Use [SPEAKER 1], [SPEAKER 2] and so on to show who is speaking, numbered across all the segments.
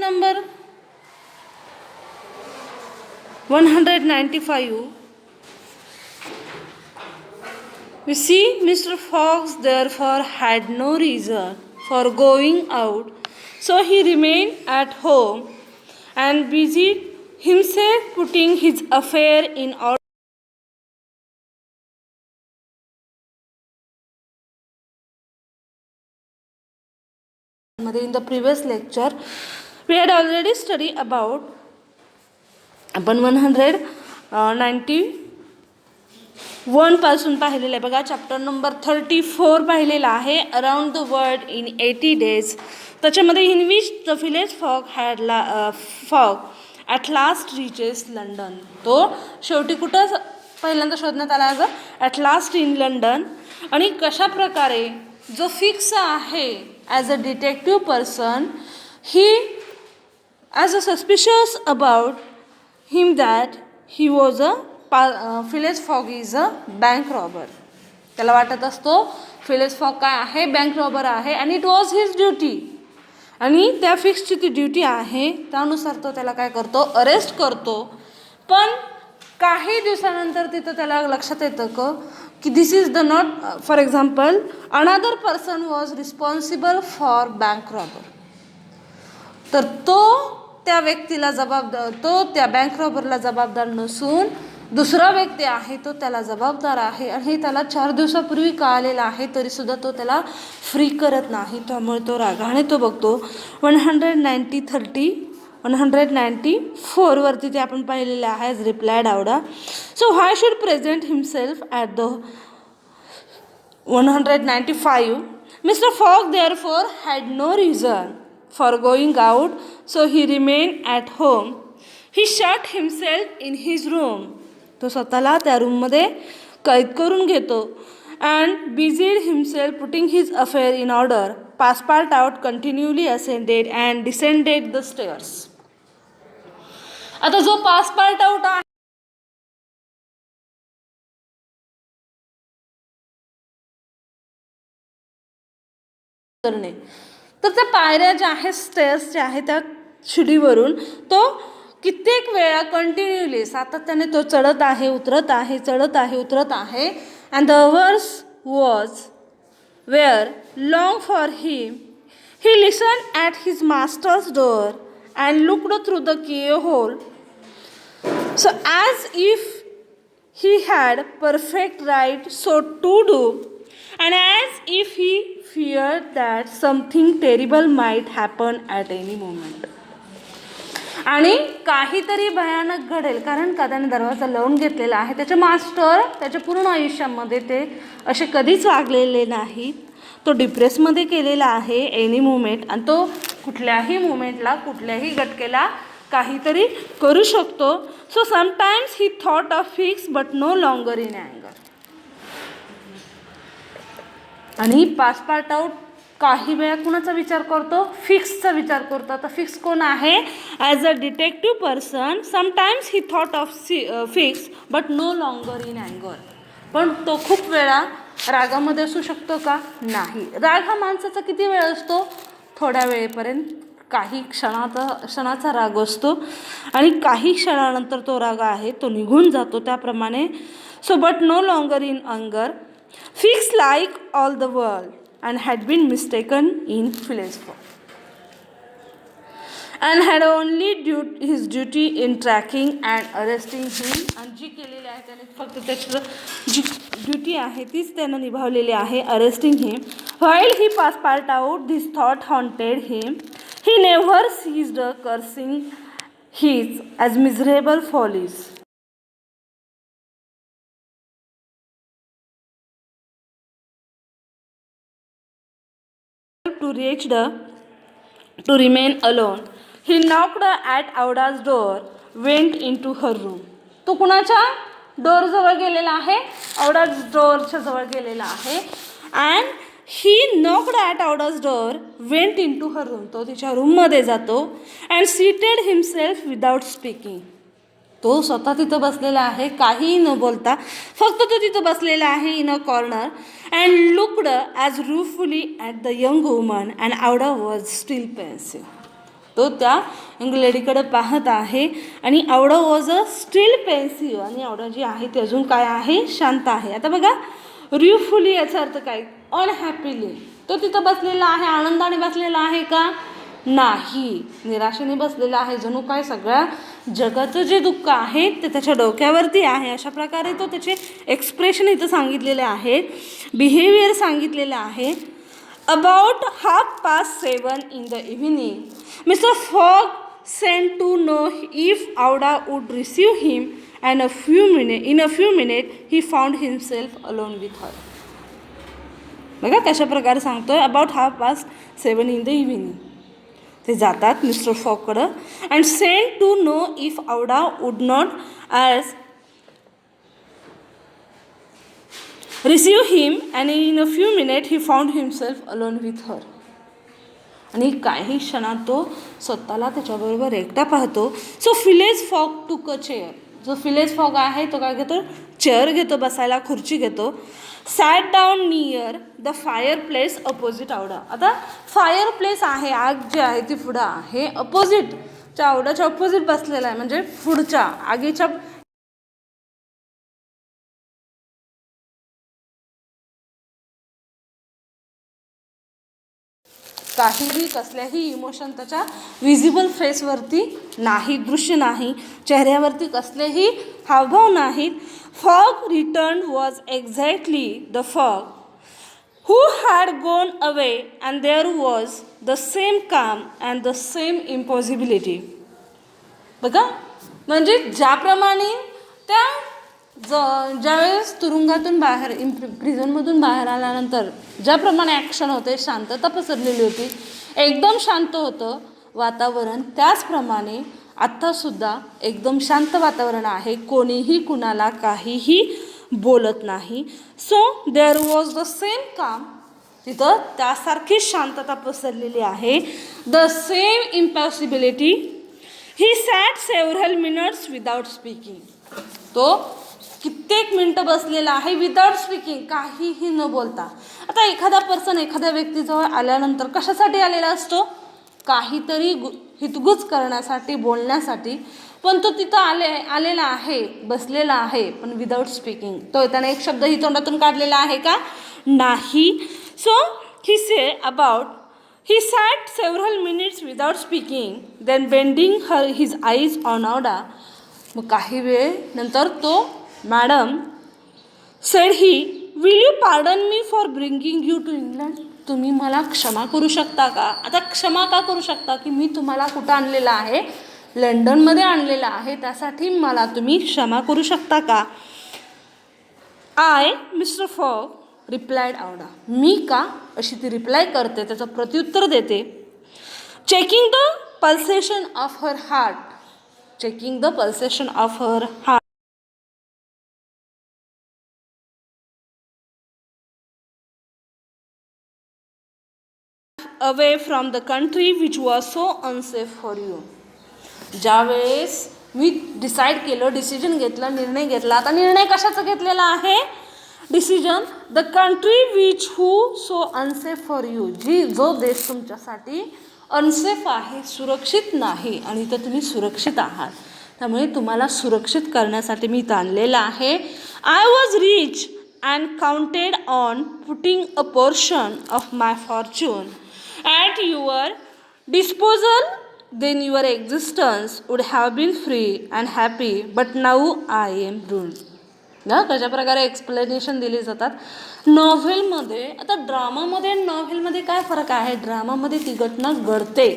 [SPEAKER 1] number 195. We see Mr. Fox therefore had no reason for going out, so he remained at home and busied himself putting his affair in order. In the previous lecture, we had already studied about 191 पासून पाहिलेलं आहे बघा. Chapter number 34 पाहिलेला आहे, around the world in 80 days. त्याच्यामध्ये in which the village Fogg at last reaches London. तो शेवटी कुठं पहिल्यांदा शोधण्यात आला अगं, ॲट लास्ट इन लंडन. आणि कशा प्रकारे जो फिक्स आहे as a detective person, he as a suspicious about him that he was a fillets fog is a bank robber. त्याला वाटत असतो फिलेज फॉग काय आहे, बँक रॉबर आहे, and it was his duty. आणि त्या फिक्सची ती ड्युटी आहे, त्यानुसार तो त्याला काय करतो, अरेस्ट करतो. पण काही दिवसानंतर तिथं त्याला लक्षात येतं की this is the not, for example another person was responsible for bank robber. तर तो त्या व्यक्तीला तो त्या बँक रॉबरला जबाबदार नसून दुसरा व्यक्ती आहे तो त्याला जबाबदार आहे. आणि हे त्याला 4 दिवसापूर्वी कळालेलं आहे, तरीसुद्धा तो त्याला फ्री करत नाही. त्यामुळे तो रागाने तो बघतो. 194 वरती ते आपण पाहिलेलं आहे, as replied Aouda. So why should present himself at the 195. Mr. Fogg therefore had no reason for going out, so he remained at home. He shut himself in his room. तो स्वतःला त्या रूममध्ये कैद करून घेतो. and busied himself putting his affair in order. Passepartout continually ascended and descended the stairs. आता जो Passepartout आहे तर त्या पायऱ्या ज्या आहेत, स्टेअर्स ज्या आहेत, त्या शिडीवरून तो कित्येक वेळा कंटिन्युअली सातत्याने तो चढत आहे, उतरत आहे, चढत आहे, उतरत आहे. And the hours was were long for him. He listen at his master's door and looked through the keyhole. So as if he had perfect right so to do, and as if he feared that something terrible might happen at any moment. आणि काहीतरी भयानक घडेल, कारण का त्याने दरवाजा लावून घेतलेला आहे. त्याचे मास्टर त्याच्या पूर्ण आयुष्यामध्ये ते असे कधीच वागलेले नाहीत. तो डिप्रेसमध्ये केलेला आहे एनी मुमेंट, आणि तो कुठल्याही मुमेंटला, कुठल्याही घटकेला काहीतरी करू शकतो. So sometimes he thought of Fix but no longer in अँगर. आणि पासपार्टआउट काही वेळा कुणाचा विचार करतो, फिक्सचा विचार करतो. आता फिक्स कोण आहे, as a detective person. Sometimes he thought of Fix but no longer in अँगर. पण तो खूप वेळा रागामध्ये असू शकतो का, नाही. राग हा माणसाचा किती वेळ असतो, थोड्या वेळेपर्यंत, काही क्षणाचा राग असतो, आणि काही क्षणानंतर तो राग आहे तो निघून जातो. त्याप्रमाणे so but no longer in अँगर. Fix like all the world and had been mistaken in village folk, and had only his duty in tracking and arresting him. आणि जी केलेली आहे त्याने फक्त त्याची जी ड्युटी आहे तीच त्यानं निभावलेली आहे, arresting him. while he passed out this thought haunted him, he never ceased cursing his as miserable follies. To remain alone, he knocked at Auda's door, went into her room. तो कुणाच्या door जवळ गेलेला आहे, औडाज डोरच्या जवळ गेलेला आहे. And he knocked at Aouda's door, went into her room. तो तिच्या रूममध्ये जातो. And seated himself without speaking. तो स्वतः तिथं बसलेला आहे, काहीही न बोलता, फक्त तो तिथं बसलेला आहे in a corner. And looked as ruefully at the young woman, and Aouda was still pensive. तो त्या यंग लेडीकडे पाहत आहे आणि आवडा वॉज अ स्टील पेन्सिव्ह आणि आवडा जी आहे ती अजून काय आहे, शांत आहे. आता बघा रुफुली याचा अर्थ काय, अनहॅपीली. तो तिथं बसलेला आहे, आनंदाने बसलेला आहे का, नाही, निराशेने बसलेला आहे. जणू काय सगळ्या जगाचं जे दुःख आहे ते त्याच्या डोक्यावरती आहे. अशा प्रकारे तो त्याचे एक्सप्रेशन इथं सांगितलेले आहेत, बिहेवियर सांगितलेलं आहे. About 7:30 in the evening, Mr. Fogg sent to know if Auda would receive him, and in a few minutes he found himself alone with her. बघा कशा प्रकारे सांगतोय, अबाउट 7:30 in the evening. ते जातात मिस्टर फॉगकडं and sent to know if Aouda would not as receive him and in a few minute he found himself alone with her. आणि काही क्षणात तो स्वतःला त्याच्याबरोबर एकटा पाहतो. So Phileas Fogg took a chair. जो फिलेज फॉग आहे तो काय घेतो, चेअर घेतो, बसायला खुर्ची घेतो. Sat down near the fireplace opposite Aouda. आता फायर प्लेस आहे, आग जी आहे ती पुढं आहे, अपोजिटच्या आवडाच्या अपोजिट बसलेला आहे, म्हणजे पुढच्या आगीच्या काहीही कसल्याही इमोशन त्याच्या विजिबल फेसवरती नाही, दृश्य नाही, चेहऱ्यावरती कसलेही हावभाव नाहीत. Fog return was exactly the fog who had gone away, and there was the same calm and the same impossibility. बघा, म्हणजे ज्याप्रमाणे त्या ज्यावेळेस तुरुंगातून बाहेर प्रिझनमधून बाहेर आल्यानंतर ज्याप्रमाणे ॲक्शन होते, शांतता पसरलेली होती, एकदम शांत होतं वातावरण, त्याचप्रमाणे आत्तासुद्धा एकदम शांत वातावरण आहे, कोणीही कुणाला काहीही बोलत नाही. So there was the same calm, तिथं त्यासारखी शांतता पसरलेली आहे. The same impossibility. He sat several minutes without speaking. तो कित्येक मिनटं बसलेला आहे विदाउट स्पीकिंग, काहीही न बोलता. आता एखादा पर्सन एखाद्या व्यक्तीजवळ आल्यानंतर कशासाठी आलेला असतो, काहीतरी हितगुज करण्यासाठी, बोलण्यासाठी, पण तो तिथं आलेला आहे, बसलेला आहे, पण विदाउट स्पीकिंग. तो त्याने एक शब्दही तोंडातून काढलेला आहे का, नाही. So he say about he sat several minutes without speaking, then bending his eyes on Aouda. मग काही वेळ नंतर तो, madam said he, will you pardon me for bringing you to England. तुम्ही मला क्षमा करू शकता का. आता क्षमा का करू शकता, की मी तुम्हाला कुठं आणलेलं आहे, लंडनमध्ये आणलेलं आहे, त्यासाठी मला तुम्ही क्षमा करू शकता का. I Mr Fogg replied Aouda. मी का, अशी ती रिप्लाय करते, त्याचं प्रत्युत्तर देते. Checking the pulsation of her heart. Checking the pulsation of her heart. Away from the country which was so unsafe for you. ज्यावेळेस मी डिसिजन घेतलं, निर्णय घेतला. आता निर्णय कशाचा घेतलेला आहे, decision the country which who so unsafe for you. जो देश तुमच्यासाठी अनसेफ आहे, सुरक्षित नाही, आणि इथं तुम्ही सुरक्षित आहात, त्यामुळे तुम्हाला सुरक्षित करण्यासाठी मी इथं आणलेलं आहे. I was rich and counted on putting a portion of my Fortune at your disposal, then your existence would have been free and happy, but now I am ruined. ना कशा प्रकारे एक्सप्लेनेशन दिली जातात नॉव्हेलमध्ये. आता ड्रामामध्ये नॉव्हेलमध्ये काय फरक आहे, ड्रामामध्ये ती घटना घडते,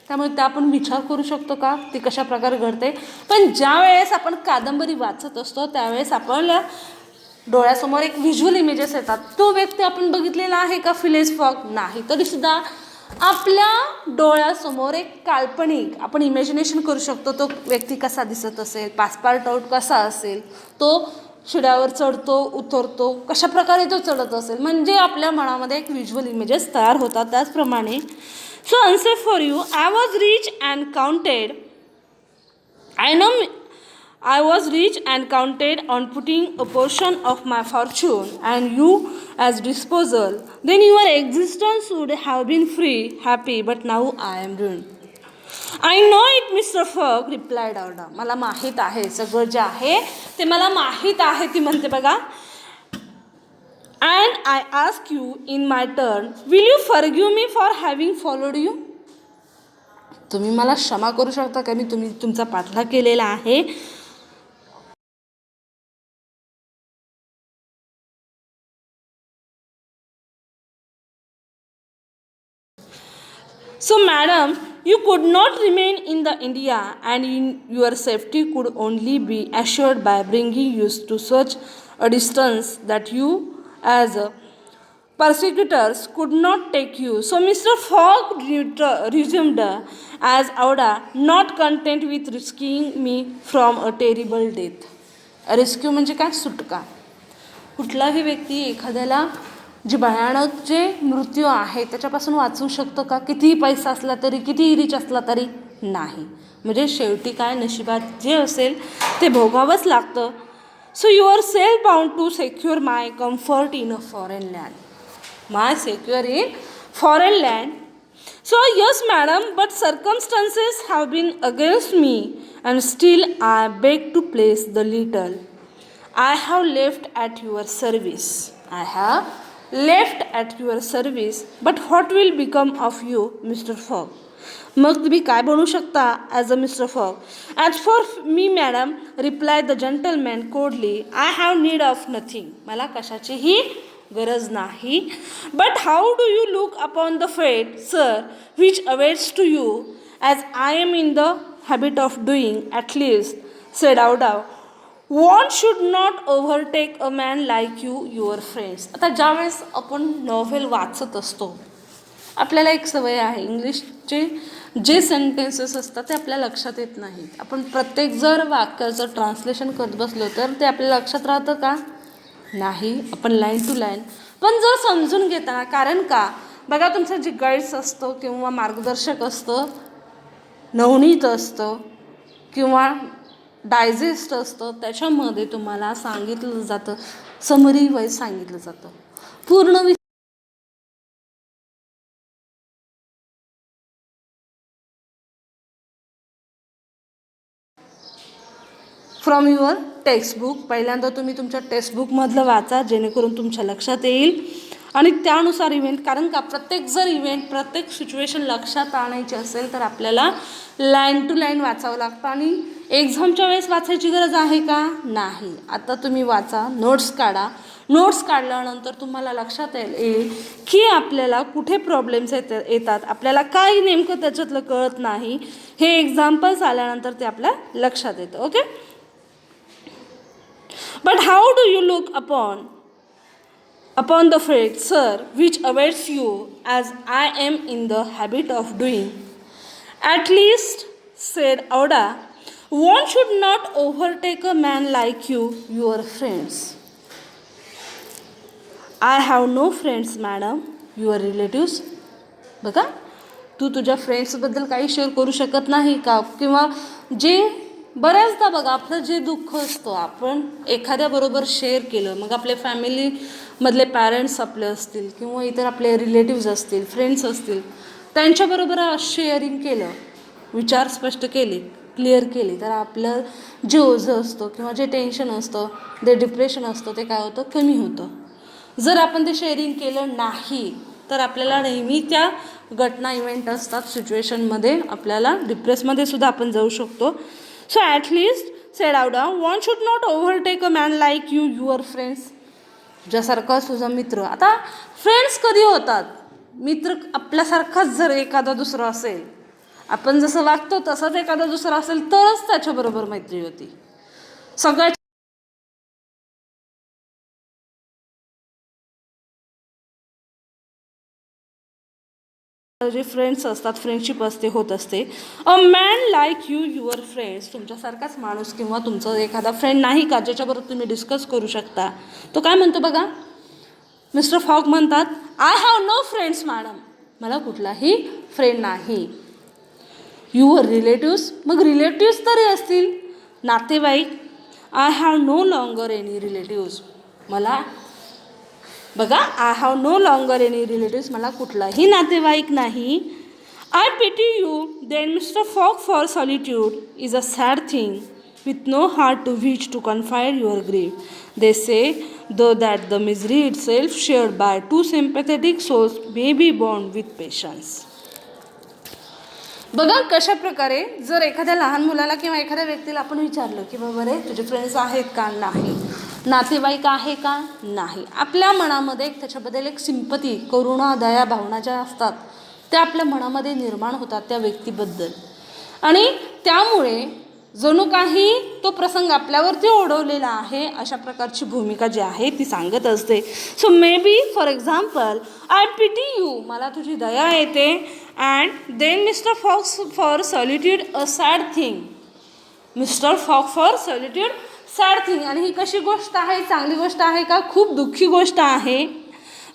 [SPEAKER 1] त्यामुळे त्या आपण विचार करू शकतो का ती कशा प्रकारे घडते. पण ज्या वेळेस आपण कादंबरी वाचत असतो त्यावेळेस आपल्या डोळ्यासमोर एक व्हिज्युअल इमेजेस येतात. तो व्यक्ती आपण बघितलेला आहे का, फिलेज फॉग, नाही, तरीसुद्धा आपल्या डोळ्यासमोर एक काल्पनिक आपण इमॅजिनेशन करू शकतो. तो व्यक्ती कसा दिसत असेल, पासपोर्ट आउट कसा असेल, तो शिड्यावर चढतो उतरतो, कशा प्रकारे तो चढत असेल, म्हणजे आपल्या मनामध्ये एक व्हिज्युअल इमेजेस तयार होतात. त्याचप्रमाणे so unsafe for you, I was rich and counted, I was rich and counted on putting a portion of my fortune and you as disposal. Then your existence would have been free, happy, but now I am ruined. I know it Mr Fogg replied Aouda. मला माहीत आहे, सगळं जे आहे ते मला माहीत आहे, ती म्हणते बघा. And I ask you in my turn, will you forgive me for having followed you. तुम्ही मला क्षमा करू शकता का, मी तुमचा पाठलाग केलेला आहे. So, madam, you could not remain in the India, and in your safety could only be assured by bringing you to such a distance that you, as persecutors, could not take you. So, Mr. Fogg resumed as Auda, not content with rescuing me from a terrible death. Rescue म्हणजे काय, सुटका. कुठलाही व्यक्ती एखाद्याला जी भयानक जे मृत्यू आहे त्याच्यापासून वाचवू शकतो का, कितीही पैसा असला तरी, कितीही रिच असला तरी नाही. म्हणजे शेवटी काय, नशिबात जे असेल ते भोगावंच लागतं. So you are self bound to secure my comfort in a foreign land. My secure in foreign land. So yes madam, but circumstances have been against me and still I beg to place the little I have left at your service. I have left at your service. But what will become of you, Mr. Fogg? मग तुम्ही काय बनू शकता as a Mr Fogg? As for me madam, replied the gentleman coldly, I have need of nothing. मला कशाचीही गरज नाही. But how do you look upon the fate, sir, which awaits to you, as I am in the habit of doing, at least, said out. Want should not overtake a man like you your friends. आता ज्यावेळेस आपण novel वाचत असतो, आपल्याला एक सवय आहे, इंग्लिशचे जे सेंटेन्सेस असतात ते आपल्या लक्षात येत नाहीत. आपण प्रत्येक जर वाक्याचं ट्रान्सलेशन करत बसलो तर ते आपल्या लक्षात राहतं का, नाही. आपण लाईन टू लाईन पण जर समजून घेताना, कारण का बघा, तुमचं जे गाईड्स असतं किंवा मार्गदर्शक असतं, नवनीत असतं किंवा डायजेस्ट असतं, त्याच्यामध्ये तुम्हाला सांगितलं जातं, समरी वाईज सांगितलं जातं, पूर्ण फ्रॉम युअर टेक्स्टबुक. पहिल्यांदा तुम्ही तुमच्या टेक्स्टबुकमधलं वाचा, जेणेकरून तुमच्या लक्षात येईल आणि त्यानुसार इव्हेंट, कारण का प्रत्येक जर इव्हेंट, प्रत्येक सिच्युएशन लक्षात आणायची असेल तर आपल्याला लाईन टू लाईन वाचावं लागतं. आणि एक्झामच्या वेळेस वाचायची गरज आहे का, नाही. आता तुम्ही वाचा, नोट्स काढा. नोट्स काढल्यानंतर तुम्हाला लक्षात येईल की आपल्याला कुठे प्रॉब्लेम्स येतात, आपल्याला काय नेमकं त्याच्यातलं कळत नाही. हे एक्झाम्पल्स आल्यानंतर ते आपल्या लक्षात येतं. Okay. But how do you look upon the fate, sir, which awaits you, as I am in the habit of doing. At least, said Auda, one should not overtake a man like you, your friends. I have no friends, madam, your relatives. बघा, तू तुझ्या फ्रेंड्सबद्दल काही share करू शकत नाही का, किंवा जे बऱ्याचदा बघा आपलं जे दुःख असतं आपण एखाद्याबरोबर शेअर केलं, मग आपल्या फॅमिलीमधले पॅरेंट्स आपले असतील किंवा इतर आपले रिलेटिव्ज असतील, फ्रेंड्स असतील, त्यांच्याबरोबर शेअरिंग केलं, विचार स्पष्ट केले, क्लिअर केले, तर आपलं जे ओझं असतं किंवा जे टेन्शन असतं, जे डिप्रेशन असतं, ते काय होतं, कमी होतं. जर आपण ते शेअरिंग केलं नाही तर आपल्याला नेहमी त्या घटना, इव्हेंट असतात, सिच्युएशनमध्ये आपल्याला डिप्रेसमध्ये सुद्धा आपण जाऊ शकतो. So at least, said Auda, one should not overtake a man like you, your friends. तुझ्यासारखा तुझा मित्र. आता फ्रेंड्स कधी होतात, मित्र आपल्यासारखाच जर एखादा दुसरा असेल, आपण जसं वागतो तसंच एखादा दुसरा असेल तरच त्याच्याबरोबर मैत्री होती. सगळ्या जे फ्रेंड्स असतात, फ्रेंडशिप असते, होत असते. A man like you, your friends. तुमच्यासारखाच माणूस किंवा तुमचा एखादा फ्रेंड नाही का ज्याच्याबरोबर तुम्ही डिस्कस करू शकता. तो काय म्हणतो बघा, मिस्टर फॉग म्हणतात, I have no friends madam, मला कुठलाही फ्रेंड नाही. युअर रिलेटिव्स, मग रिलेटिव्स तरी असतील, नातेवाईक. I have no longer any relatives. मला बघा, I have no longer any relatives, मला कुठलाही नातेवाईक नाही. I pity you, then Mr. Fogg, for solitude is a sad thing, with no heart to which to confide your grief. They say, though, that the misery itself, shared by two sympathetic souls, may be borne with patience. बघा कशा प्रकारे जर एखाद्या लहान मुलाला किंवा एखाद्या व्यक्तीला आपण विचारलं की बाबा रे तुझे फ्रेंड्स आहेत का, नाही, नातेवाईक आहे का, नाही, आपल्या मनामध्ये त्याच्याबद्दल एक सिंपती, करुणा, दया भावना ज्या असतात त्या आपल्या मनामध्ये निर्माण होतात त्या व्यक्तीबद्दल, आणि त्यामुळे जणू काही तो प्रसंग आपल्यावरती ओढवलेला आहे अशा प्रकारची भूमिका जी आहे ती सांगत असते. So maybe for example, I pity you, मला तुझी दया येते, and then mister Fox for solitude a sad thing, mister Fogg for solitude sad thing. आणि ही कशी गोष्ट आहे, चांगली गोष्ट आहे का, खूप दुःखी गोष्ट आहे.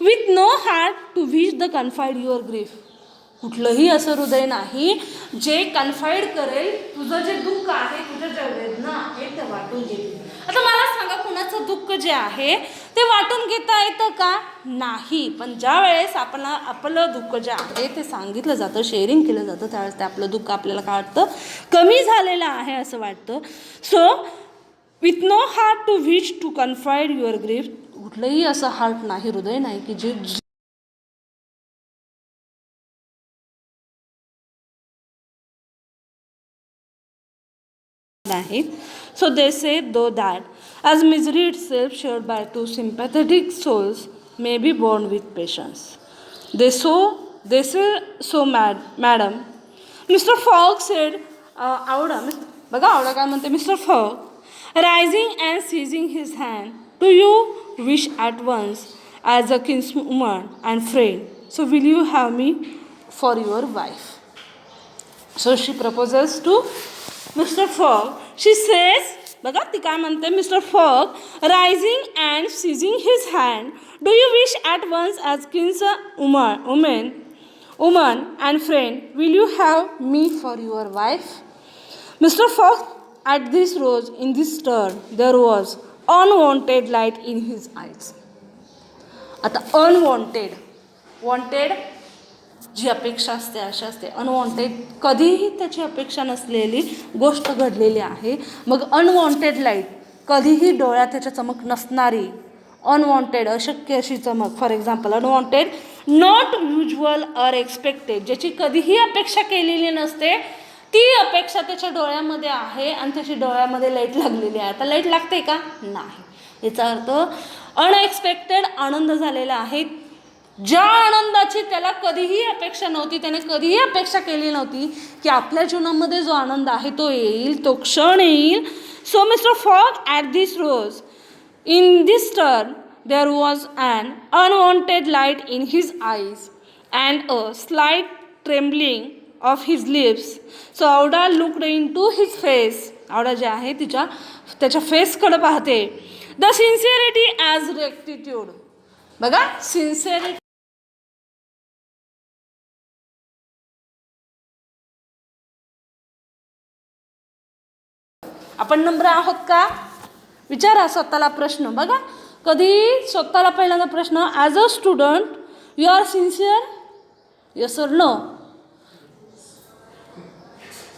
[SPEAKER 1] With no heart to which the confide your grief, कुठलंही असं हृदय नाही जे कन्फाईड करेल तुझं जे दुःख आहे, तुझ्या ज्या वेदना आहे ते वाटून घेईल. आता मला सांगा, कुणाचं दुःख जे आहे ते वाटून घेता येतं का, नाही. पण ज्या वेळेस आपलं दुःख जे आहे ते सांगितलं जातं, शेअरिंग केलं जातं, त्यावेळेस ते आपलं दुःख आपल्याला काय वाटतं, कमी झालेलं आहे असं वाटतं. So with no heart to which to confide your grief, कुठलंही असं हार्ट नाही, हृदय नाही की जे नाही. So they say, though, that as misery itself, shared by two sympathetic souls, may be borne with patience. They say so, madam. Mr. Fogg said, आवडा बघा, आवडा काय म्हणते mister fog, rising and seizing his hand, do you wish at once as a kinswoman and friend, so will you have me for your wife? So she proposes to Mr. Fogg. She says, बघा ती काय म्हणते, mister Fogg, rising and seizing his hand, do you wish at once as kinswoman and friend, will you have me for your wife? Mister Fogg at this rose in this turn there was unwanted light in his eyes. आता unwanted, wanted जी अपेक्षा असते अशी असते, unwanted कधीही त्याची अपेक्षा नसलेली गोष्ट घडलेली आहे. मग अनवॉन्टेड लाईट, कधीही डोळ्यात त्याच्या चमक नसणारी, अनवॉन्टेड अशक्य अशी चमक. For example, unwanted, not usual or expected, ज्याची कधीही अपेक्षा केलेली नसते ती अपेक्षा त्याच्या डोळ्यामध्ये आहे आणि त्याची डोळ्यामध्ये लाईट लागलेली आहे. आता लाईट लागते का, नाही. याचा अर्थ अनएक्सपेक्टेड आनंद झालेला आहे, ज्या आनंदाची त्याला कधीही अपेक्षा नव्हती, त्याने कधीही अपेक्षा केली नव्हती की आपल्या जीवनामध्ये जो आनंद आहे तो येईल, तो क्षण येईल. So mister Fogg at this rose in this turn there was an unwanted light in his eyes and a slight trembling of his lips. So Aouda looked into his face, Aouda जे आहे त्याच्या फेसकडे पाहते. The sincerity as rectitude, बघा sincerity, आपण नम्र आहोत का, विचारा स्वतःला प्रश्न. बघा कधी स्वतःला पहिल्यांदा प्रश्न, as a student you are sincere, yes or no.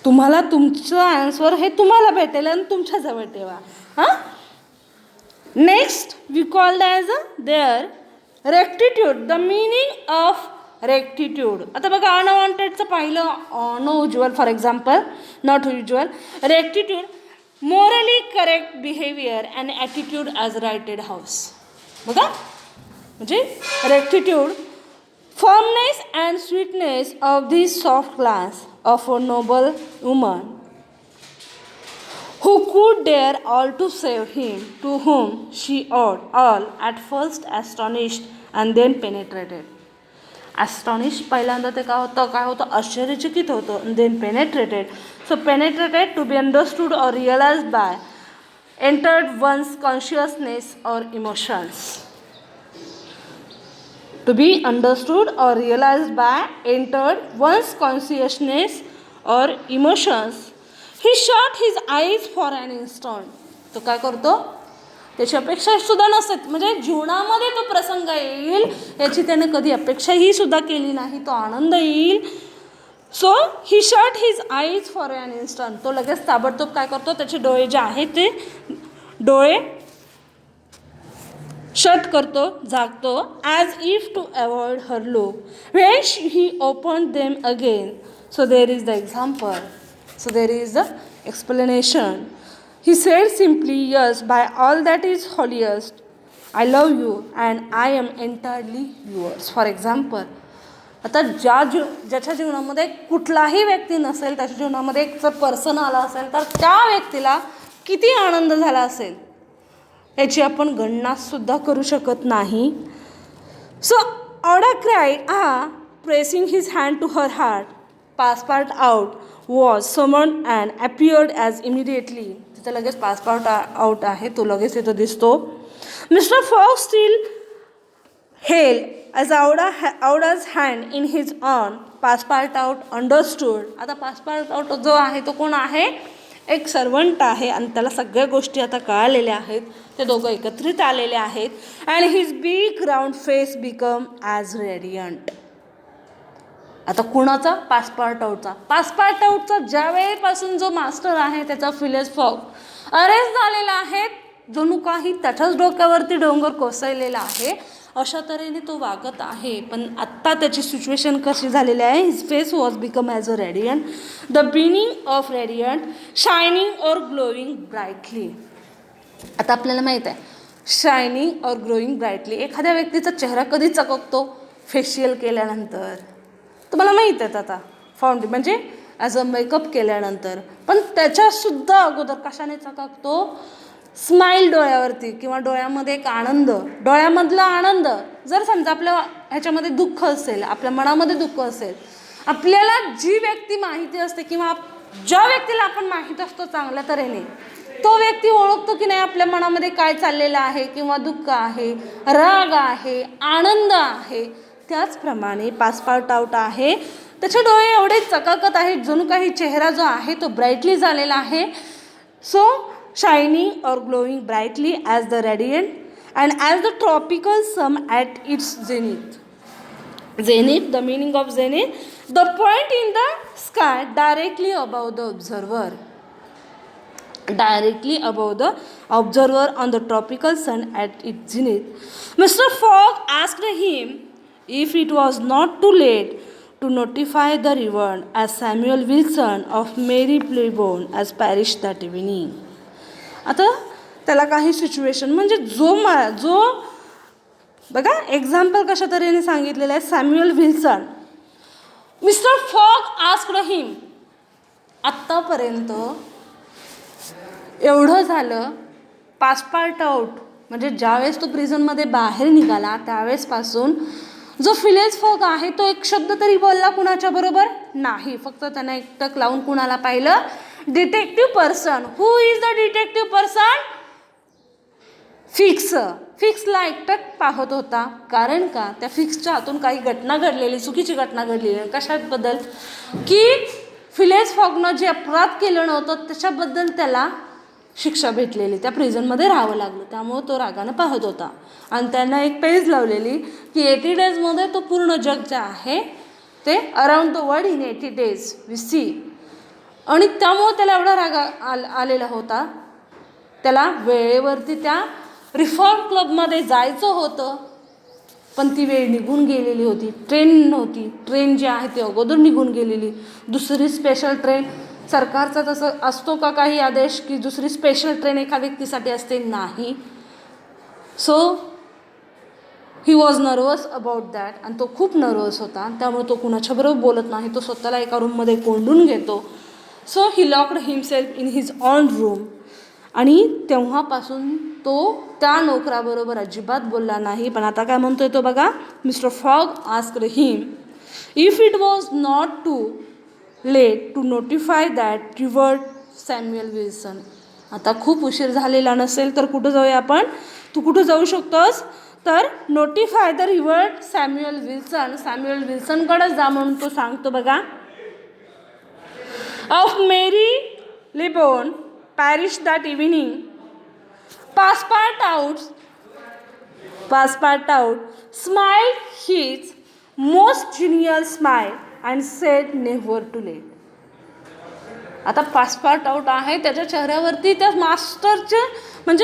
[SPEAKER 1] तुम्हाला तुमचं आन्सर हे तुम्हाला भेटेल आणि तुमच्याजवळ ठेवा. हां, next we called as their rectitude, the meaning of rectitude. आता बघा अनवॉन्टेडचं पाहिलं, no usual, for example not usual. Rectitude, morally correct behaviour and attitude as righted house. बघा म्हणजे rectitude, firmness and sweetness of this soft class of a noble woman who could dare all to save him, to whom she owed all, at first astonished and then penetrated. Astonished पहिल्यांदा ते काय होतं, आश्चर्यचकित होतं, and then penetrated. So penetrated, to be understood or realized by, entered one's consciousness or emotions. To be understood or realized by, entered one's consciousness or emotions. He shut his eyes for an instant. तो काय करतो, त्याची अपेक्षा सुद्धा नसते, म्हणजे जीवनामध्ये तो प्रसंग येईल याची त्याने कधी अपेक्षाही सुद्धा केली नाही, तो आनंद येईल. So he shut his eyes for an instant. तो लगेच ताबडतोब काय करतो, त्याचे डोळे जे आहेत ते डोळे शट करतो, झाकतो, as if to avoid her look. When he open them again. So there is the example. So there is the explanation. He said simply, yes, by all that is holiest, I love you and I am entirely yours. For example, आता ज्याच्या जीवनामध्ये कुठलाही व्यक्ती नसेल, त्याच्या जीवनामध्ये एक जर पर्सन आला असेल, तर त्या व्यक्तीला किती आनंद झाला असेल याची आपण गणनासुद्धा करू शकत नाही. So Oda cried, pressing his hand to her heart. Passport out was summoned and appeared as immediately. तिथे लगेच पासपोर्ट आउट आहे, तो लगेच तिथं दिसतो. Mister fog steel Hale as Oda's hand in his on. Passport out understood. आता passport out जो आहे तो कोण आहे, एक सर्वंट आहे आणि त्याला सगळ्या गोष्टी आता कळालेल्या आहेत. ते दोघं एकत्रित आलेले आहेत. And his big round face become as radiant. आता कुणाचा, पासपोर्ट आउटचा ज्या वेळेपासून जो मास्टर आहे त्याचा फिलियस फॉग अरेस्ट झालेला आहे, जणू काही त्याच्याच डोक्यावरती डोंगर कोसळलेला आहे अशा तऱ्हेने तो वागत आहे. पण आत्ता त्याची सिच्युएशन कशी झालेली आहे, his face was become as a radiant. The binning of radiant shining और ग्लोईंग ब्राईटली. आता आपल्याला माहीत आहे शायनिंग और ग्लोईंग ब्राईटली, एखाद्या व्यक्तीचा चेहरा कधी चककतो, फेशियल केल्यानंतर. तुम्हाला माहीत आहेत आता म्हणजे ॲज अ मेकअप केल्यानंतर. पण त्याच्यासुद्धा अगोदर कशाने चकाकतो, स्माईल डोळ्यावरती किंवा डोळ्यामध्ये एक आनंद, डोळ्यामधला आनंद. जर समजा आपल्या ह्याच्यामध्ये दुःख असेल, आपल्या मनामध्ये दुःख असेल, आपल्याला जी व्यक्ती माहिती असते किंवा ज्या व्यक्तीला आपण माहीत असतो चांगल्या तऱ्हेने, तो व्यक्ती ओळखतो की नाही आपल्या मनामध्ये काय चाललेलं आहे, किंवा दुःख आहे, राग आहे, आनंद आहे. त्याचप्रमाणे पासपोर्ट आउट आहे, त्याचे डोळे एवढे चकाकत आहेत जणू काही चेहरा जो आहे तो ब्राईटली झालेला आहे. सो शायनिंग और glowing brightly as the radiant and as the tropical sun at its zenith. Zenith, the meaning of zenith, the point in the sky directly above the observer. Directly above the observer on the tropical sun at its zenith. Mr. Fogg asked him if it was not too late to notify the Reverend as Samuel Wilson of Mary Playbourne as parish that evening. आता त्याला काही situation म्हणजे जो बघा example कशा तऱ्हेने सांगितलेलं आहे. Samuel Wilson. Mister Fogg asked him. आत्तापर्यंत एवढं झालं, पासपोर्ट आउट म्हणजे ज्यावेळेस तो प्रिझनमध्ये बाहेर निघाला त्यावेळेसपासून जो फिलियस फॉग आहे तो एक शब्द तरी बोलला कुणाच्या बरोबर नाही. फक्त त्यानं एकटक लावून कुणाला पाहिलं, detective person. Who is the detective person? फिक्सला एकटक पाहत होता. कारण का, त्या फिक्सच्या हातून काही घटना घडलेली, चुकीची घटना घडलेली. कशाबद्दल की फिलियस फॉगनं जे अपराध केलं नव्हतं त्याच्याबद्दल त्याला शिक्षा भेटलेली, त्या प्रिझनमध्ये राहावं लागलं. त्यामुळं तो रागानं पाहत होता आणि त्यांना एक पेज लावलेली की 80 डेजमध्ये तो पूर्ण जग जे आहे ते around the world in 80 days we see. आणि त्यामुळं त्याला एवढा राग आलेला होता. त्याला वेळेवरती त्या रिफॉर्म क्लबमध्ये जायचं होतं, पण ती वेळ निघून गेलेली होती. ट्रेन नव्हती, ट्रेन जी आहे ती अगोदर निघून गेलेली. दुसरी स्पेशल ट्रेन, सरकारचा तसं असतो का काही आदेश की दुसरी स्पेशल ट्रेन एका व्यक्तीसाठी असते? नाही. So he was nervous about that. आणि तो खूप नर्वस होता, त्यामुळे तो कुणाच्याबरोबर बोलत नाही. तो स्वतःला एका रूममध्ये कोंडून घेतो. So he locked himself in his on room. आणि तेव्हापासून तो त्या नोकराबरोबर अजिबात बोलला नाही. पण आता काय म्हणतोय तो बघा. Mister Fogg asked him if it was not too late to notify that reward Samuel Wilson. आता खूप उशीर झालेला नसेल तर कुठं जाऊया आपण? तू कुठं जाऊ शकतोस तर notify the reward Samuel Wilson. Samuel विल्सनकडे जा म्हणून तो सांगतो बघा. Of Marylebone parish that evening. Passepartout smiled his most genial smile and said never too late. आता पासपार्ट आउट आहे, त्याच्या चेहऱ्यावरती त्या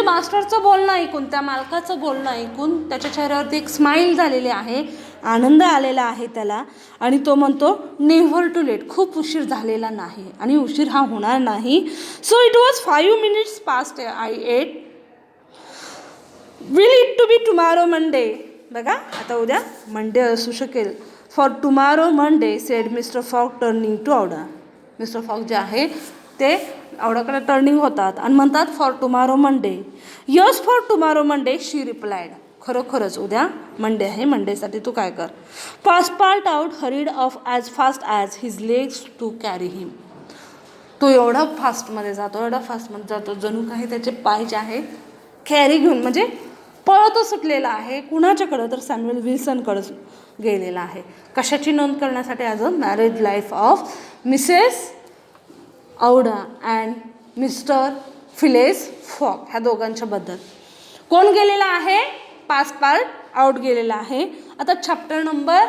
[SPEAKER 1] मास्टरचं बोलणं ऐकून, त्या मालकाचं बोलणं ऐकून त्याच्या चेहऱ्यावरती एक स्माईल झालेली आहे, आनंद आलेला आहे त्याला. आणि तो म्हणतो नेव्हर टू लेट, खूप उशीर झालेला नाही आणि उशीर हा होणार नाही. So it was 5 minutes past I ate. Will it to be tomorrow Monday. बघा आता उद्या मंडे असू शकेल. For tomorrow Monday said mister Fogg turning to Aouda. Mister Fogg जे आहे ते आवडाकडे टर्निंग होतात आणि म्हणतात for tomorrow Monday. Yes for tomorrow Monday she replied. खरोखरच उद्या मंडे आहे, मंडेसाठी तू काय कर. Passepartout hurried off as fast as his legs to carry हिम. तो एवढा फास्टमध्ये जातो जणू काही त्याचे पाय जे आहेत कॅरी घेऊन, म्हणजे पळतच सुटलेला आहे. कुणाच्याकडं तर सॅम्युएल विल्सनकडं गेलेला आहे. कशाची नोंद करण्यासाठी? As a marriage life of missus Aouda and mister Phileas Fogg, ह्या दोघांच्याबद्दल. कोण गेलेला आहे? पासपार्ट आउट गेलेला आहे. आता चॅप्टर नंबर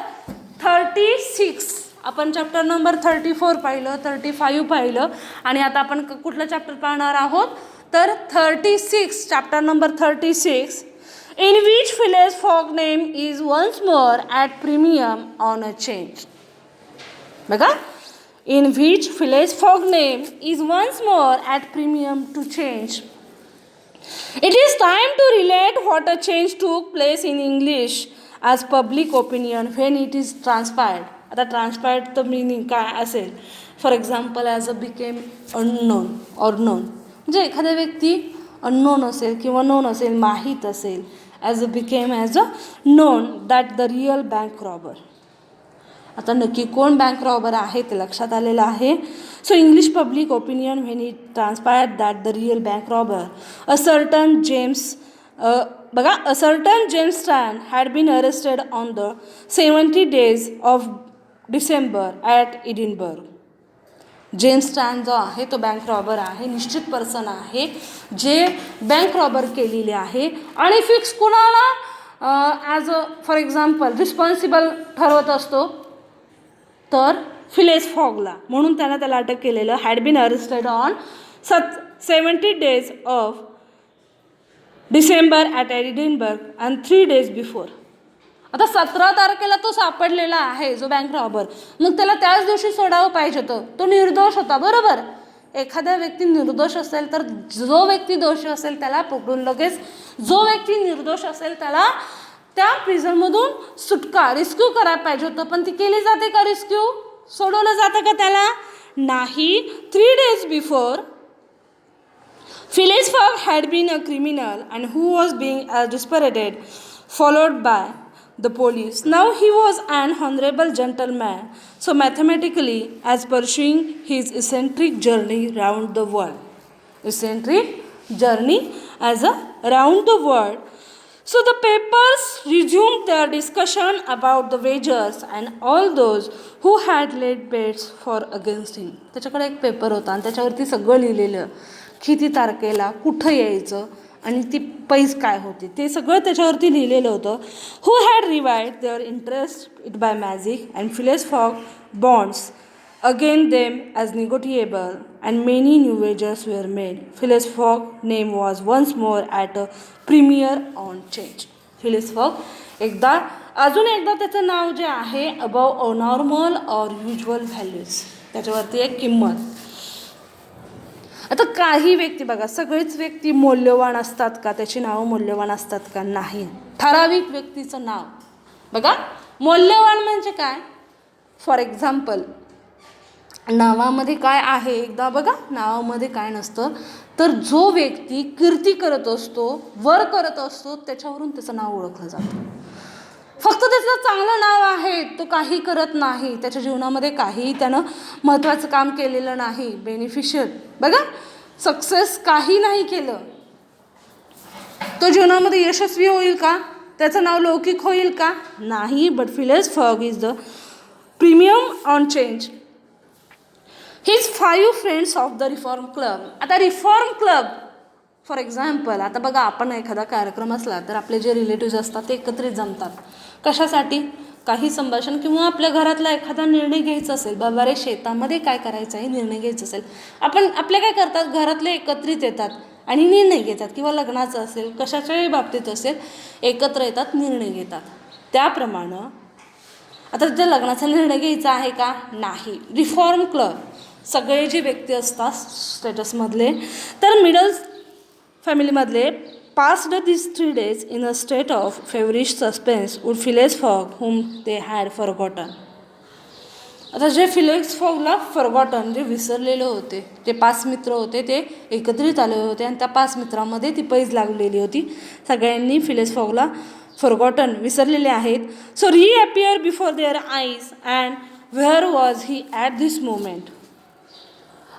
[SPEAKER 1] 36, आपण चॅप्टर नंबर 34 पाहिलं, 35 पाहिलं आणि आता आपण कुठलं चॅप्टर पाहणार आहोत तर 36, chapter number 36, in which Phileas Fogg name is once more at premium on a change. बघा, in which Phileas Fogg name is once more at premium to change. It is time to relate what a change took place in English as public opinion when it is transpired. आता transpired चं meaning काय असेल? For example as a became unknown or non, म्हणजे एखाद्या व्यक्ती unknown असेल किंवा non असेल, माहीत असेल. As a became as a known that the real bank robber. आता नक्की कोण बँक रॉबर आहे ते लक्षात आलेलं आहे. So English public opinion when it transpired that the real bank robber a certain James Strand had been arrested on the 70 days of December at Edinburgh. James Strand जो आहे तो बँक रॉबर आहे, निश्चित पर्सन आहे जे bank robber केलेली आहे. आणि फिक्स कुणाला as a for example responsible ठरवत असतो तर फिलेस फॉगला, म्हणून त्याला अटक केलेलं. Had been arrested on 70 days of December at Edinburgh and 3 days before. आता 17 तारखेला तो सापडलेला आहे जो बँक रॉबर, मग त्याला त्याच दिवशी सोडावं पाहिजे होतं. तो निर्दोष होता, बरोबर. एखादा व्यक्ती निर्दोष असेल तर जो व्यक्ती दोषी असेल त्याला पकडून लगेच, जो व्यक्ती निर्दोष असेल त्याला त्या प्रिझनमधून सुटका रिस्क्यू करायला पाहिजे होतं. पण ती केली जाते का रिस्क्यू? सोडवलं जातं का त्याला? नाही. 3 days before Phileas Fogg had been a criminal and who was being disparated, followed by the police. Now he was an honorable gentleman, so mathematically as pursuing his eccentric journey round the world. Eccentric journey as a round the world. So the papers resumed their discussion about the wagers and all those who had laid bets for against him. त्याच्याकडे एक paper होता आणि त्याच्यावरती सगळं लिहिलेलं, किती तारखेला कुठं यायचं आणि ती पैस काय होती ते सगळं त्याच्यावरती लिहिलेलं होतं. Who had revived their interest it by magic and Phileas Fogg bonds again them as negotiable and many new wagers were made. Phileas Fogg name was once more at a premier on change. Phileas Fogg अजून एकदा त्याचं नाव जे आहे above normal or usual values, त्याच्यावरती एक किंमत. आता काही व्यक्ती बघा, सगळीच व्यक्ती मौल्यवान असतात का? त्याची नावं मौल्यवान असतात का? नाही. ठराविक व्यक्तीचं नाव बघा मौल्यवान म्हणजे काय? फॉर एक्झाम्पल नावामध्ये काय आहे एकदा बघा, नावामध्ये काय नसतं तर जो व्यक्ती कीर्ती करत असतो, वर करत असतो, त्याच्यावरून त्याचं नाव ओळखलं जातं. फक्त त्याचं चांगलं नाव आहे, तो काही करत नाही, त्याच्या जीवनामध्ये काही त्यानं महत्त्वाचं काम केलेलं नाही, बेनिफिशियल बघा सक्सेस काही नाही केलं, तो जीवनामध्ये यशस्वी होईल का? त्याचं नाव लौकिक होईल का? नाही. But Phileas Fogg is the premium on change. His 5 friends of the Reform Club. आता रिफॉर्म क्लब फॉर एक्झाम्पल, आता बघा आपण एखादा कार्यक्रम असला तर आपले जे रिलेटिव्ज असतात ते एकत्रित जमतात. कशासाठी? काही संभाषण किंवा आपल्या घरातला एखादा निर्णय घ्यायचा असेल, बाबा रे शेतामध्ये काय करायचं आहे निर्णय घ्यायचा असेल, आपण आपल्या काय करतात घरातले एकत्रित येतात आणि निर्णय घेतात, किंवा लग्नाचं असेल कशाच्याही बाबतीत असेल एकत्र येतात निर्णय घेतात. त्याप्रमाणे आता ज्या लग्नाचा निर्णय घ्यायचा आहे का नाही, रिफॉर्म क्लब सगळे जे व्यक्ती असतात स्टेटसमधले, तर middle फॅमिलीमधले passed these 3 days in a state of feverish suspense would Phileas Fogg whom they had forgotten. आता जे फिलेक्स फॉगला फॉरगॉटन, जे विसरलेले होते, ते 5 मित्र होते, ते एकत्रित आले होते आणि त्या 5 मित्रांमध्ये ती पैज लागलेली होती. सगळ्यांनी फिलेस फॉगला फॉरगॉटन, विसरलेले आहेत. So reappear before their eyes and where was he at this moment.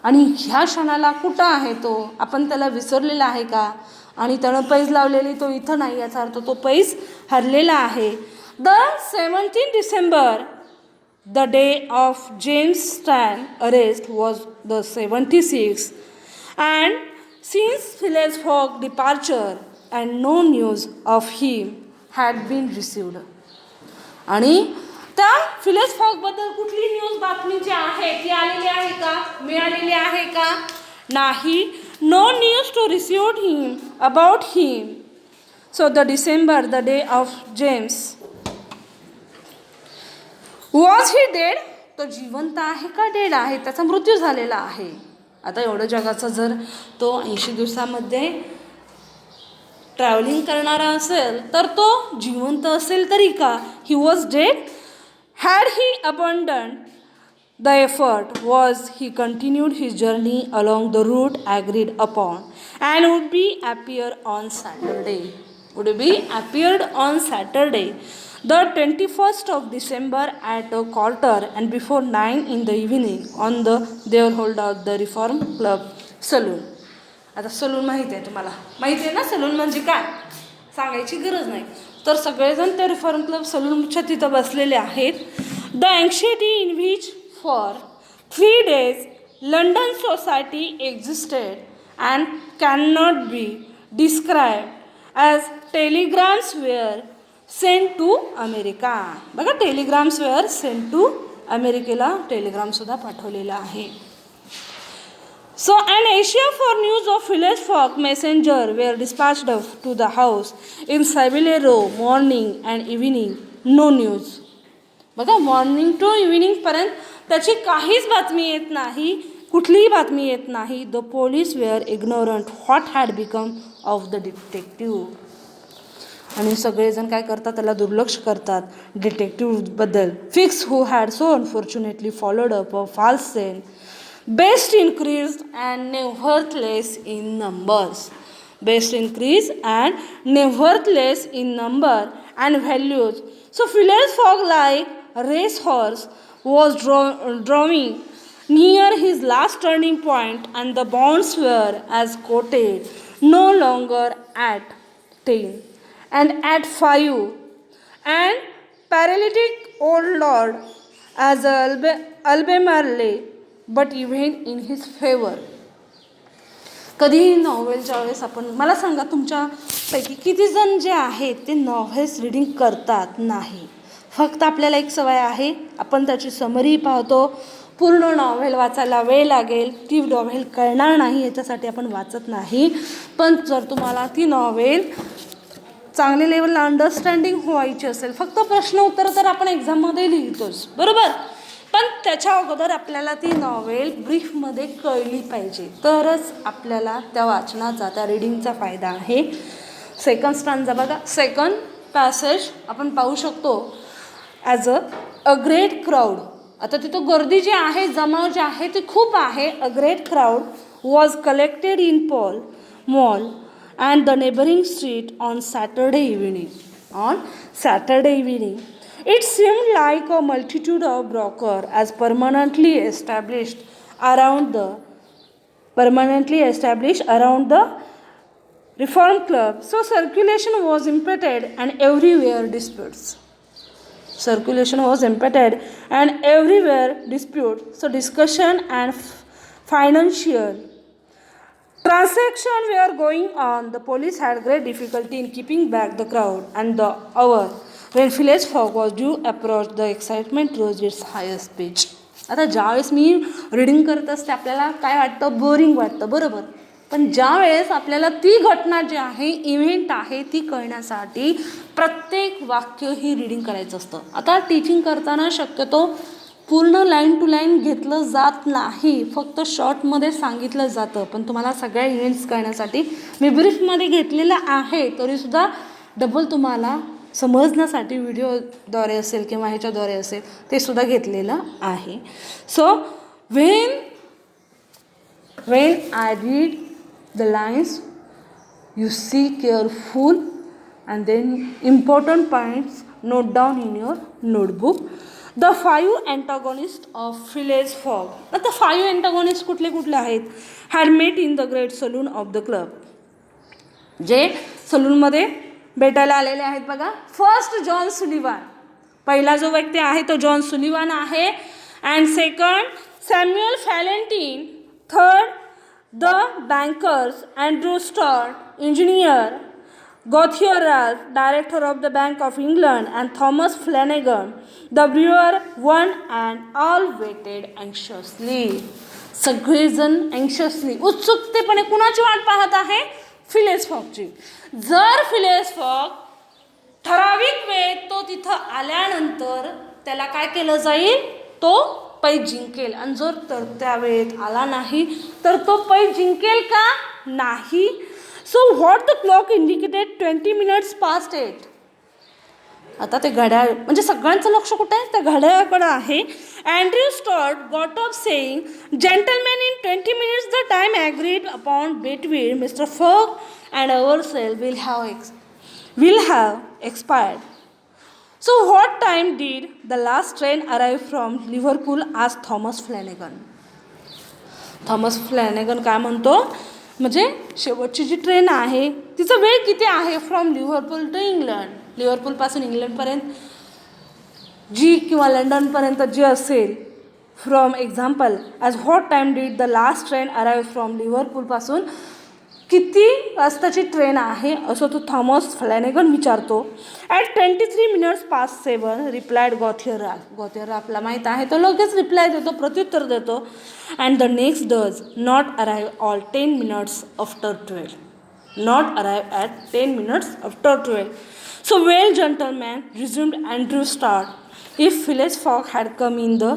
[SPEAKER 1] आणि ह्या क्षणाला कुठं आहे तो, आपण त्याला विसरलेला आहे का, आणि त्यानं पैज लावलेली तो इथं नाही, याचा अर्थ तो पैज हरलेला आहे. The 17 December, the day of James Stan arrest, was the 76 and since Phileas Fogg departure and no news of him had been received. आणि त्या फिलेस फॉगबद्दल कुठली न्यूज बातमी जी आहे ती आलेली आहे का, मिळालेली आहे का, नाही. No news to received him about him. So the December, the day of James, was he dead, तो जिवंत आहे का डेड आहे, त्याचा मृत्यू झालेला आहे. आता एवढं जगाचा जर तो 80 दिवसामध्ये ट्रॅव्हलिंग करणारा असेल तर तो जिवंत असेल तरी का. He was dead. Had he abandoned the effort, was he continued his journey along the route agreed upon and would be appeared on Saturday, the 21st of December at a quarter and before 9 in the evening on the there hold out the Reform Club saloon. आता salon माहिती आहे तुम्हाला, माहिती आहे ना salon म्हणजे काय, सांगायची गरज नाही. तर सगळेजण त्या रिफॉर्म क्लब सलूनच्या तिथं बसलेले आहेत. The anxiety in which for 3 days London society existed and cannot be described as telegrams were sent to America. बघा टेलिग्राम्स were sent to अमेरिकेला टेलिग्राम सुद्धा पाठवलेला आहे. So an Asia for news of Phileas Fogg messenger were dispatched to the house in Savile Row morning and evening. No news. बघा morning to evening पर्यंत त्याची काहीच बातमी येत नाही, कुठलीही बातमी येत नाही. The police were ignorant what had become of the detective. आणि सगळेजण काय करतात, त्याला दुर्लक्ष करतात डिटेक्टिव्हबद्दल. Fix who had so unfortunately followed up a false scent best increase and nevertheless in numbers. Best increase and nevertheless in number and values. So Phileas Fogg, like a racehorse, was drawing near his last turning point, and the bonds were as quoted, no longer at 10 and at 5, and paralytic old lord as Albemarle, but even in his favor. कधीही नॉव्हेलच्या वेळेस आपण, मला सांगा तुमच्यापैकी किती जण जे आहेत ते नॉव्हेल्स रीडिंग करतात. नाही, फक्त आपल्याला एक सवय आहे, आपण त्याची समरी पाहतो, पूर्ण नॉव्हेल वाचायला वेळ लागेल, ती नॉव्हेल कळणार नाही याच्यासाठी आपण वाचत नाही. पण जर तुम्हाला ती नॉव्हेल चांगल्या लेवलला अंडरस्टँडिंग व्हायची असेल, फक्त प्रश्न उत्तर तर आपण एक्झाममध्ये लिहितोच बरोबर, पण त्याच्या अगोदर आपल्याला ती नॉव्हेल ब्रीफमध्ये कळली पाहिजे, तरच आपल्याला त्या वाचनाचा, त्या रीडिंगचा फायदा आहे. सेकंड स्टांजा बघा, सेकंड पॅसेज आपण पाहू शकतो. ॲज अ ग्रेट क्राऊड, आता तिथं गर्दी जी आहे, जमाव जे आहे ते खूप आहे. A great crowd was collected in Paul mall and the neighbouring street on Saturday evening. It seemed like a multitude of brokers as permanently established around the Reform Club. So circulation was impeded and everywhere disputes. So discussion and financial transactions were going on. The police had great difficulty in keeping back the crowd and the hour. When Phileas Fogg was due approach the excitement rose its highest pitch. आता ज्यावेळेस मी reading करत असते आपल्याला काय वाटतं, boring वाटतं, बरोबर. पण ज्यावेळेस आपल्याला ती घटना जी आहे, इव्हेंट आहे, ती कळण्यासाठी प्रत्येक वाक्य ही रीडिंग करायचं असतं. आता टीचिंग करताना शक्यतो पूर्ण लाईन टू लाईन घेतलं जात नाही, फक्त शॉर्टमध्ये सांगितलं जातं. पण तुम्हाला सगळ्या इव्हेंट्स कळण्यासाठी मी ब्रीफमध्ये घेतलेलं आहे, तरीसुद्धा डबल तुम्हाला समजण्यासाठी व्हिडिओद्वारे असेल किंवा ह्याच्याद्वारे असेल ते सुद्धा घेतलेलं आहे. So when I read the lines, you see careful and then important points note down in your notebook. The 5 antagonists of Phileas Fogg. आता 5 antagonists कुठले कुठले आहेत? had met in the great saloon of the club. जे सलूनमध्ये भेटायला आलेले आहेत बघा. First John Sullivan, पहिला जो व्यक्ती आहे तो जॉन सुलिवान आहे. And second Samuel Fallentin. Third the bankers Andrew Stuart, engineer. Gauthier Ralph, director of the Bank of England. And Thomas Flanagan the brewer. One and all waited anxiously. सगळेजण anxiously, उत्सुकतेपणे कुणाची वाट पाहत आहे? फिलेस फॉगची. जर फिलेस fog ठराविक वेळ तो तिथं आल्यानंतर त्याला काय केलं जाईल? तो पैज जिंकेल. आणि जर तर त्या वेळेत आला नाही तर तो पैज जिंकेल का? नाही. So what the clock indicated 20 minutes past 8. आता ते घड्याळ म्हणजे सगळ्यांचं लक्ष कुठे आहे? त्या घड्याळाकडे आहे. Andrew Stuart got up saying, gentleman in 20 minutes the time agreed upon between mister Fogg and our self will have expired. So what time did the last train arrive from Liverpool? asked Thomas Flanagan. Thomas Flanagan काय म्हणतो, म्हणजे शेवटची जी train आहे तिचा वेळ किती आहे? From Liverpool to England. लिव्हरपूलपासून इंग्लंडपर्यंत जी किंवा लंडनपर्यंत जी असेल, from example as what time did the last train arrive from लिव्हरपूलपासून किती वाजताची ट्रेन आहे असं तो थॉमस फ्लॅनेगन विचारतो. At 23 minutes past 7 replied Gauthier Ralph. Gauthier राल्फला माहीत आहे, तो लगेच रिप्लाय देतो, प्रत्युत्तर देतो. And the next does not arrive all 10 minutes after 12. Not arrive at 10 minutes after 12. So well gentleman resumed Andrew Stuart, if Phileas Fogg had come in the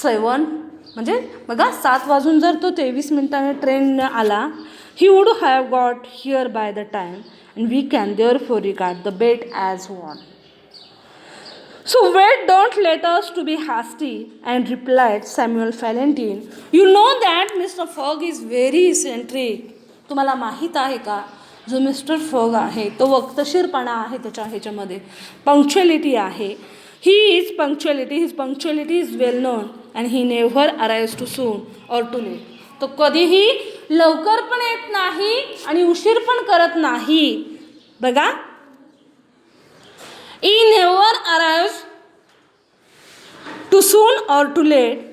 [SPEAKER 1] 7, म्हणजे बघा 7 वाजून जर तो 23 मिनिटांनी ट्रेन आला, he would have got here by the time, and we can therefore regard the bet as won. So wait, don't let us to be hasty, and replied Samuel Fallentin. You know that Mr. Fogg is very eccentric. तुम्हाला माहीत आहे का, जो mister fog आहे तो वक्तशीरपणा आहे त्याच्या ह्याच्यामध्ये, पंक्च्युअलिटी आहे. His punctuality is well known, and he never arrives too soon or too late. तो कधीही लवकर पण येत नाही आणि उशीर पण करत नाही. बघा, he never arrives too soon or too late,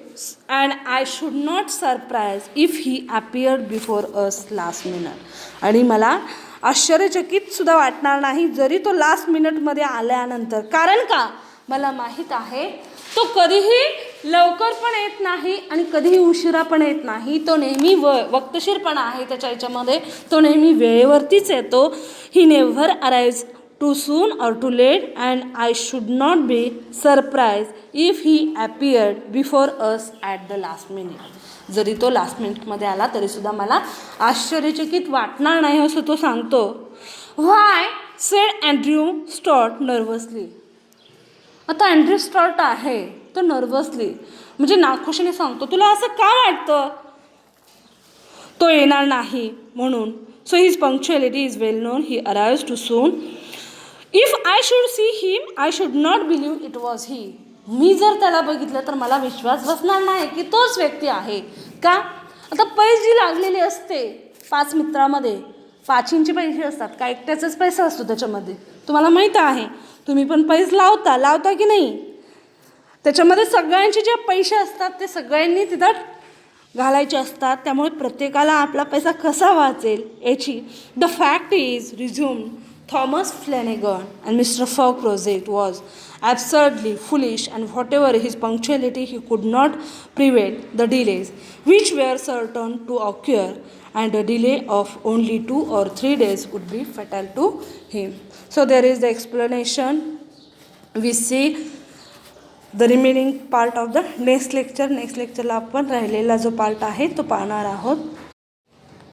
[SPEAKER 1] and I should not surprise if he appeared before us last minute. आणि मला आश्चर्यचकित सुद्धा वाटणार नाही जरी तो लास्ट मिनिटमध्ये आल्यानंतर. कारण का, मला माहीत आहे तो कधीही लवकर पण येत नाही आणि कधीही उशिरा पण येत नाही. तो नेहमी वक्तशीरपणा आहे त्याच्या ह्याच्यामध्ये, तो नेहमी वेळेवरतीच येतो. He never arrives too soon or too late, and I should not be surprise if he appeared before us at the last minute. जरी तो लास्ट मिनिटमध्ये आला तरीसुद्धा मला आश्चर्यचकित वाटणार नाही असं तो सांगतो. व्हाय सेड अँड्रू स्टॉट नर्वसली. आता अँड्रू स्टॉट आहे तो नर्वसली म्हणजे नाखुशीने सांगतो, तुला असं का वाटतं तो येणार नाही म्हणून. So his punctuality is well known, he arrives too soon. If I should see him I should not believe it was he. मी जर त्याला बघितलं तर मला विश्वास बसणार नाही की तोच व्यक्ती आहे. का, आता पैस जी लागलेली असते 5 मित्रामध्ये 5चे पैसे असतात, का एकट्याचाच पैसा असतो त्याच्यामध्ये, तुम्हाला माहीत आहे. तुम्ही पण पैसे लावता की नाही, त्याच्यामध्ये सगळ्यांचे जे पैसे असतात ते सगळ्यांनी तिथं घालायचे असतात. त्यामुळे प्रत्येकाला आपला पैसा कसा वाचेल याची. The fact is resume Thomas Flanagan and Mr. Fogg project was absurdly foolish, and whatever his punctuality, he could not prevent the delays, which were certain to occur, and a delay of only 2 or 3 days would be fatal to him. So there is the explanation. We see the remaining part of the next लेक्चरला आपण राहिलेला जो part आहे तो पाहणार आहोत.